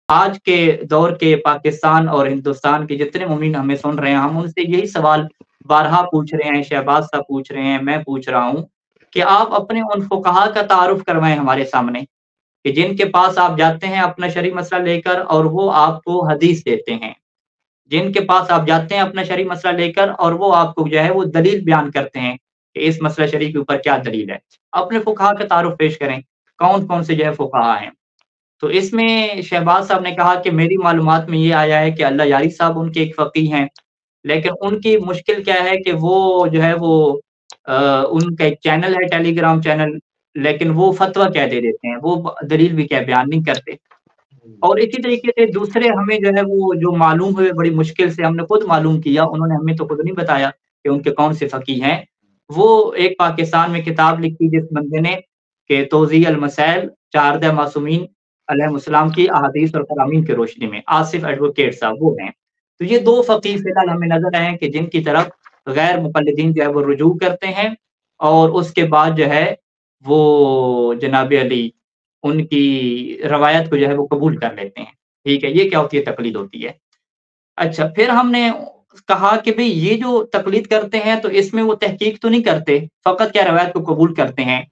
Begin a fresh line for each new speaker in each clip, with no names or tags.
آج کے دور کے پاکستان اور ہندوستان کے جتنے مومن ہمیں سن رہے ہیں، ہم ان سے یہی سوال بارہا پوچھ رہے ہیں، شہباز صاحب پوچھ رہے ہیں، میں پوچھ رہا ہوں کہ آپ اپنے ان فقہا کا تعارف کروائیں ہمارے سامنے، کہ جن کے پاس آپ جاتے ہیں اپنا شرعی مسئلہ لے کر اور وہ آپ کو حدیث دیتے ہیں، جن کے پاس آپ جاتے ہیں اپنا شرعی مسئلہ لے کر اور وہ آپ کو جو ہے وہ دلیل بیان کرتے ہیں کہ اس مسئلہ شرعی کے اوپر کیا دلیل ہے۔ اپنے فقہا کا تعارف پیش کریں، کون کون سے جو ہے فقہا ہیں۔ تو اس میں شہباز صاحب نے کہا کہ میری معلومات میں یہ آیا ہے کہ اللہ یاری صاحب ان کے ایک فقیہ ہیں، لیکن ان کی مشکل کیا ہے کہ وہ جو ہے وہ ان کا ایک چینل ہے ٹیلی گرام چینل، لیکن وہ فتویٰ کیا دے دیتے ہیں، وہ دلیل بھی کیا بیان نہیں کرتے۔ اور اسی طریقے سے دوسرے ہمیں جو ہے وہ جو معلوم ہوئے بڑی مشکل سے ہم نے خود معلوم کیا، انہوں نے ہمیں تو خود نہیں بتایا کہ ان کے کون سے فقیہ ہیں۔ وہ ایک پاکستان میں کتاب لکھی جس بندے نے کہ توضیح المسائل چہاردہ معصومین علیہ السلام کی احادیث اور فرامین کی روشنی میں، آصف ایڈوکیٹ صاحب وہ ہیں۔ تو یہ دو فقیہ فی الحال ہمیں نظر آئے ہیں کہ جن کی طرف غیر مقلدین جو ہے وہ رجوع کرتے ہیں اور اس کے بعد جو ہے وہ جناب علی ان کی روایت کو جو ہے وہ قبول کر لیتے ہیں۔ ٹھیک ہے، یہ کیا ہوتی ہے؟ تقلید ہوتی ہے۔ اچھا، پھر ہم نے کہا کہ بھئی یہ جو تقلید کرتے ہیں تو اس میں وہ تحقیق تو نہیں کرتے، فقط کیا روایت کو قبول کرتے ہیں۔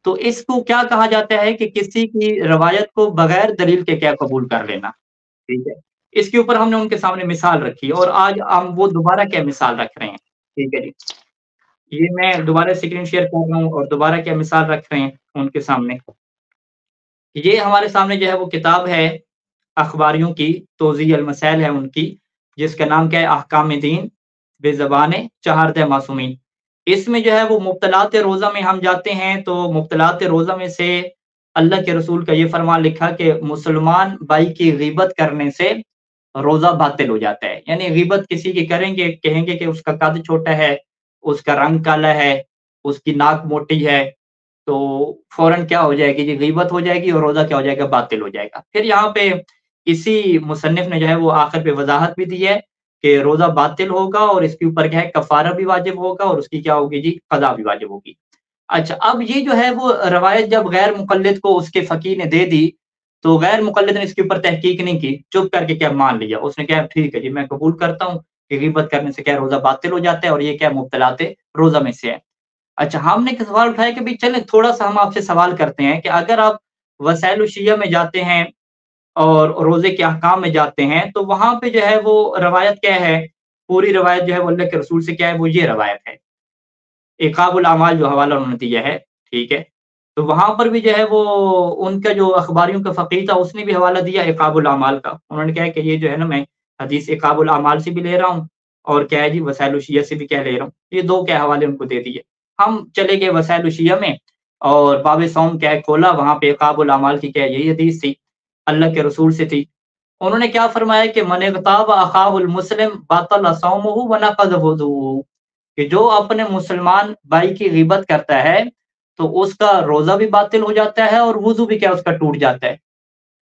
تو اس کو کیا کہا جاتا ہے کہ کسی کی روایت کو بغیر دلیل کے کیا قبول کر لینا۔ ٹھیک ہے، اس کے اوپر ہم نے ان کے سامنے مثال رکھی اور آج ہم وہ دوبارہ کیا مثال رکھ رہے ہیں۔ ٹھیک ہے جی، یہ میں دوبارہ اسکرین شیئر کر رہا ہوں اور دوبارہ کیا مثال رکھ رہے ہیں ان کے سامنے۔ یہ ہمارے سامنے جو ہے وہ کتاب ہے اخباریوں کی، توضیح المسائل ہے ان کی، جس کا نام کیا ہے؟ احکام دین بے زبان چہاردہ معصومین۔ اس میں جو ہے وہ مبطلات روزہ میں ہم جاتے ہیں تو مبطلات روزہ میں سے اللہ کے رسول کا یہ فرمان لکھا کہ مسلمان بھائی کی غیبت کرنے سے روزہ باطل ہو جاتا ہے۔ یعنی غیبت کسی کی کریں گے، کہیں گے کہ اس کا قد چھوٹا ہے، اس کا رنگ کالا ہے، اس کی ناک موٹی ہے، تو فوراً کیا ہو جائے گی جی؟ غیبت ہو جائے گی اور روزہ کیا ہو جائے گا؟ باطل ہو جائے گا۔ پھر یہاں پہ اسی مصنف نے جو ہے وہ آخر پہ وضاحت بھی دی ہے کہ روزہ باطل ہوگا اور اس کے اوپر کیا ہے؟ کفارہ بھی واجب ہوگا اور اس کی کیا ہوگی جی؟ قضا بھی واجب ہوگی۔ اچھا، اب یہ جو ہے وہ روایت جب غیر مقلد کو اس کے فقیہ نے دے دی تو غیر مقلد نے اس کے اوپر تحقیق نہیں کی، چپ کر کے کیا مان لیا، اس نے کہا ٹھیک ہے جی میں قبول کرتا ہوں کہ غیبت کرنے سے کیا روزہ باطل ہو جاتا ہے اور یہ کیا مبطلات روزہ میں سے ہے۔ اچھا، ہم نے ایک سوال اٹھایا کہ بھئی چلیں تھوڑا سا ہم آپ سے سوال کرتے ہیں کہ اگر آپ وسائل الشیعہ میں جاتے ہیں اور روزے کے احکام میں جاتے ہیں تو وہاں پہ جو ہے وہ روایت کیا ہے؟ پوری روایت جو ہے وہ اللہ کے رسول سے کیا ہے؟ وہ یہ روایت ہے، عقاب الاعمال جو حوالہ انہوں نے دیا ہے۔ ٹھیک ہے، تو وہاں پر بھی جو ہے وہ ان کا جو اخباریوں کا فقیہ تھا اس نے بھی حوالہ دیا عقاب الاعمال کا۔ انہوں نے کہا کہ یہ جو ہے نا میں حدیث عقاب الاعمال سے بھی لے رہا ہوں اور کیا ہے جی وسائل الشیعہ سے بھی کیا لے رہا ہوں، یہ دو کیا حوالے ان کو دے دیے۔ ہم چلے گئے وسائل الشیعہ میں اور باب صوم کیا ہے کھولا، وہاں پہ عقاب الاعمال کی کیا یہی حدیث تھی، اللہ کے رسول سے تھی۔ انہوں نے کیا فرمایا کہ من اغتاب اخاہ المسلم باطل صومہ ونقض وضوءہ، کہ جو اپنے مسلمان بھائی کی غیبت کرتا ہے تو اس کا روزہ بھی باطل ہو جاتا ہے اور وضو بھی کیا اس کا ٹوٹ جاتا ہے۔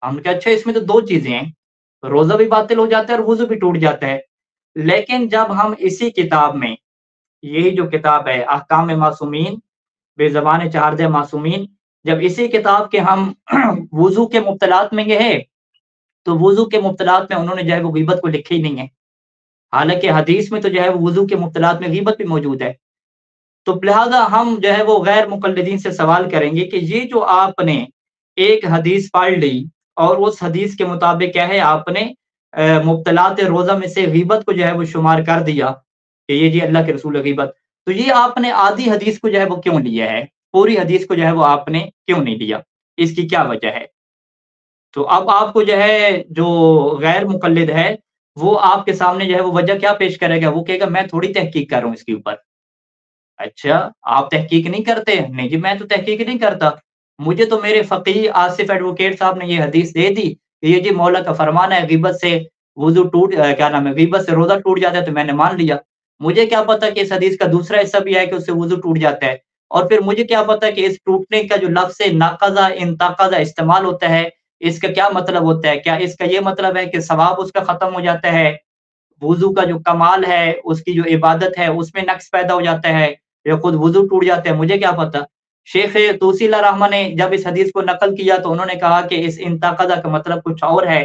ہم نے کہا اچھا اس میں تو دو چیزیں ہیں، روزہ بھی باطل ہو جاتا ہے اور وضو بھی ٹوٹ جاتا ہے۔ لیکن جب ہم اسی کتاب میں، یہی جو کتاب ہے احکام معصومین بے زبان چہاردہ معصومین، جب اسی کتاب کے ہم وضو کے مبطلات میں یہ ہے تو وضو کے مبطلات میں انہوں نے جو ہے وہ غیبت کو لکھے ہی نہیں ہے، حالانکہ حدیث میں تو جو ہے وہ وضو کے مبطلات میں غیبت بھی موجود ہے۔ تو لہٰذا ہم جو ہے وہ غیر مقلدین سے سوال کریں گے کہ یہ جو آپ نے ایک حدیث پڑھ لی اور اس حدیث کے مطابق کیا ہے آپ نے مبطلات روزہ میں سے غیبت کو جو ہے وہ شمار کر دیا کہ یہ جی اللہ کے رسول غیبت، تو یہ آپ نے آدھی حدیث کو جو ہے وہ کیوں لیا ہے؟ پوری حدیث کو جو ہے وہ آپ نے کیوں نہیں لیا؟ اس کی کیا وجہ ہے؟ تو اب آپ کو جو ہے جو غیر مقلد ہے وہ آپ کے سامنے جو ہے وہ وجہ کیا پیش کرے گا؟ وہ کہے گا میں تھوڑی تحقیق کر رہا ہوں اس کے اوپر۔ اچھا، آپ تحقیق نہیں کرتے؟ نہیں جی میں تو تحقیق نہیں کرتا، مجھے تو میرے فقیہ آصف ایڈوکیٹ صاحب نے یہ حدیث دے دی کہ یہ جی مولا کا فرمان ہے غیبت سے وضو ٹوٹ کیا نام ہے غیبت سے روزہ ٹوٹ جاتا ہے، تو میں نے مان لیا۔ مجھے کیا پتا کہ اس حدیث کا دوسرا حصہ بھی ہے کہ اس سے وضو ٹوٹ جاتا ہے، اور پھر مجھے کیا پتا کہ اس ٹوٹنے کا جو لفظ ناقضہ انتقضہ استعمال ہوتا ہے اس کا کیا مطلب ہوتا ہے؟ کیا اس کا یہ مطلب ہے کہ ثواب اس کا ختم ہو جاتا ہے، وضو کا جو کمال ہے اس کی جو عبادت ہے اس میں نقص پیدا ہو جاتا ہے، یا خود وضو ٹوٹ جاتا ہے؟ مجھے کیا پتا۔ شیخ توسی اللہ رحمہ نے جب اس حدیث کو نقل کیا تو انہوں نے کہا کہ اس انتقضہ کا مطلب کچھ اور ہے،